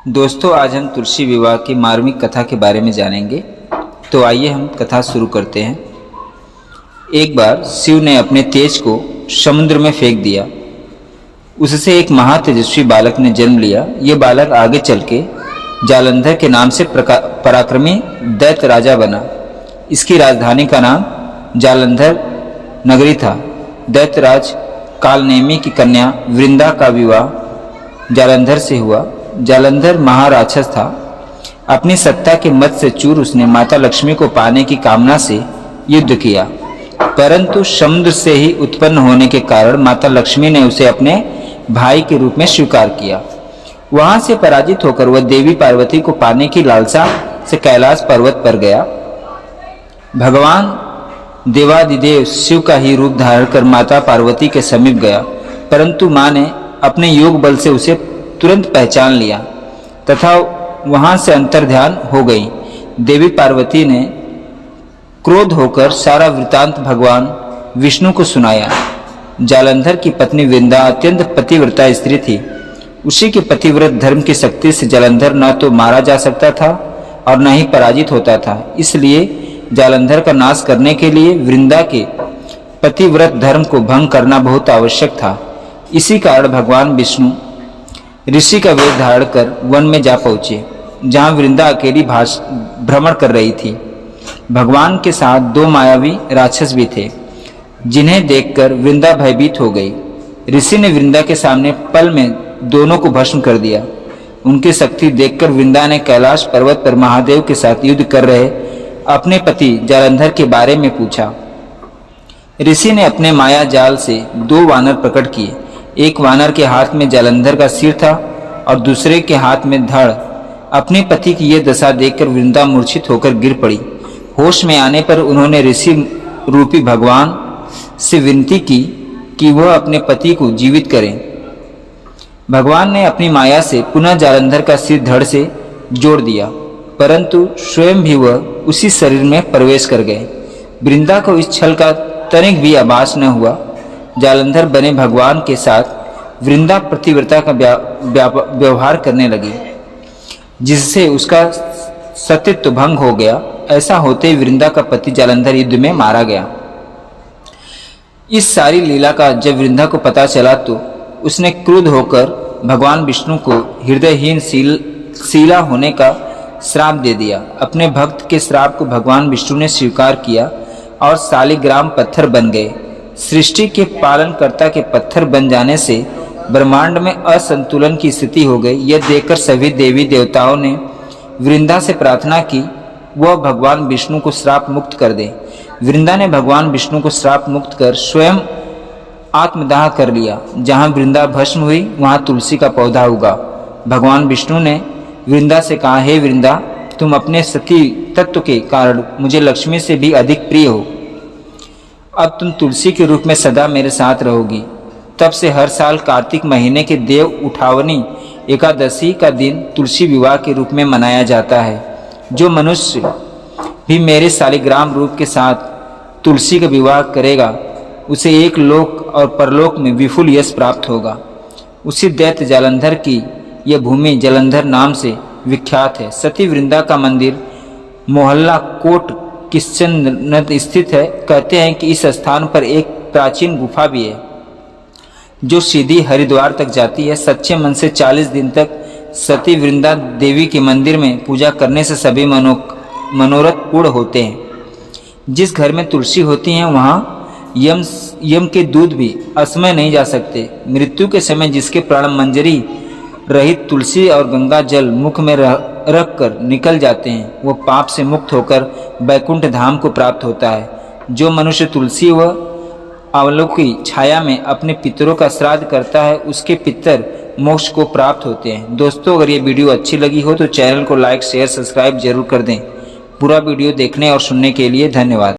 दोस्तों, आज हम तुलसी विवाह की मार्मिक कथा के बारे में जानेंगे। तो आइए हम कथा शुरू करते हैं। एक बार शिव ने अपने तेज को समुद्र में फेंक दिया। उससे एक महातेजस्वी बालक ने जन्म लिया। ये बालक आगे चल के जालंधर के नाम से पराक्रमी दैत्य राजा बना। इसकी राजधानी का नाम जालंधर नगरी था। दैत्यराज कालनेमी की कन्या वृंदा का विवाह जालंधर से हुआ। जालंधर महाराक्षस था। अपनी सत्ता के मद से चूर उसने माता लक्ष्मी को पाने की कामना से युद्ध किया, परंतु समुद्र से ही उत्पन्न होने के कारण माता लक्ष्मी ने उसे अपने भाई के रूप में स्वीकार किया। वहां से पराजित होकर वह देवी पार्वती को पाने की लालसा से कैलाश पर्वत पर गया। भगवान देवादिदेव शिव का ही रूप धारण कर माता पार्वती के समीप गया, परंतु मां ने अपने योग बल से उसे तुरंत पहचान लिया तथा वहां से अंतर्ध्यान हो गई। देवी पार्वती ने क्रोध होकर सारा वृतांत भगवान विष्णु को सुनाया। जालंधर की पत्नी वृंदा अत्यंत पतिव्रता स्त्री थी। उसी के पतिव्रत धर्म की शक्ति से जालंधर न तो मारा जा सकता था और न ही पराजित होता था। इसलिए जालंधर का नाश करने के लिए वृंदा के पतिव्रत धर्म को भंग करना बहुत आवश्यक था। इसी कारण भगवान विष्णु ऋषि का वेश धारण कर वन में जा पहुंचे, जहां वृंदा अकेली भ्रमण कर रही थी। भगवान के साथ दो मायावी राक्षस भी थे, जिन्हें देखकर वृंदा भयभीत हो गई। ऋषि ने वृंदा के सामने पल में दोनों को भस्म कर दिया। उनकी शक्ति देखकर वृंदा ने कैलाश पर्वत पर महादेव के साथ युद्ध कर रहे अपने पति जालंधर के बारे में पूछा। ऋषि ने अपने माया जाल से दो वानर प्रकट किए। एक वानर के हाथ में जालंधर का सिर था और दूसरे के हाथ में धड़। अपने पति की यह दशा देखकर वृंदा मूर्छित होकर गिर पड़ी। होश में आने पर उन्होंने ऋषि रूपी भगवान से विनती की कि वह अपने पति को जीवित करें। भगवान ने अपनी माया से पुनः जालंधर का सिर धड़ से जोड़ दिया, परंतु स्वयं भी वह उसी शरीर में प्रवेश कर गए। वृंदा को इस छल का तनिक भी आभास न हुआ। जालंधर बने भगवान के साथ वृंदा प्रतिव्रता का व्यवहार करने लगी, जिससे उसका सतीत्व भंग हो गया। ऐसा होते ही वृंदा का पति जालंधर युद्ध में मारा गया। इस सारी लीला का जब वृंदा को पता चला तो उसने क्रुद्ध होकर भगवान विष्णु को हृदयहीन शीला होने का श्राप दे दिया। अपने भक्त के श्राप को भगवान विष्णु ने स्वीकार किया और शालिग्राम पत्थर बन गए। सृष्टि के पालनकर्ता के पत्थर बन जाने से ब्रह्मांड में असंतुलन की स्थिति हो गई। यह देखकर सभी देवी देवताओं ने वृंदा से प्रार्थना की वह भगवान विष्णु को श्राप मुक्त कर दे। वृंदा ने भगवान विष्णु को श्राप मुक्त कर स्वयं आत्मदाह कर लिया। जहां वृंदा भस्म हुई वहां तुलसी का पौधा उगा। भगवान विष्णु ने वृंदा से कहा, हे वृंदा, तुम अपने सती तत्व के कारण मुझे लक्ष्मी से भी अधिक प्रिय हो। अब तुम तुलसी के रूप में सदा मेरे साथ रहोगी। तब से हर साल कार्तिक महीने के देव उठावनी एकादशी का दिन तुलसी विवाह के रूप में मनाया जाता है। जो मनुष्य भी मेरे शालिग्राम रूप के साथ तुलसी का विवाह करेगा उसे एक लोक और परलोक में विपुल यश प्राप्त होगा। उसी दैत्य जालंधर की यह भूमि जालंधर नाम से विख्यात है। सती वृंदा का मंदिर मोहल्ला कोट किशनगंज स्थित है। कहते हैं कि इस स्थान पर एक प्राचीन गुफा भी है जो सीधी हरिद्वार तक जाती है। सच्चे मन से 40 दिन तक सती वृंदा देवी के मंदिर में पूजा करने से सभी मनोरथ पूर्ण होते हैं। जिस घर में तुलसी होती है वहाँ यम के दूध भी असमय नहीं जा सकते। मृत्यु के समय जिसके प्राण मंजरी रहित तुलसी और गंगा जल मुख में रख कर निकल जाते हैं, वो पाप से मुक्त होकर बैकुंठ धाम को प्राप्त होता है। जो मनुष्य तुलसी व आंवलों की छाया में अपने पितरों का श्राद्ध करता है उसके पितर मोक्ष को प्राप्त होते हैं। दोस्तों, अगर ये वीडियो अच्छी लगी हो तो चैनल को लाइक शेयर सब्सक्राइब जरूर कर दें। पूरा वीडियो देखने और सुनने के लिए धन्यवाद।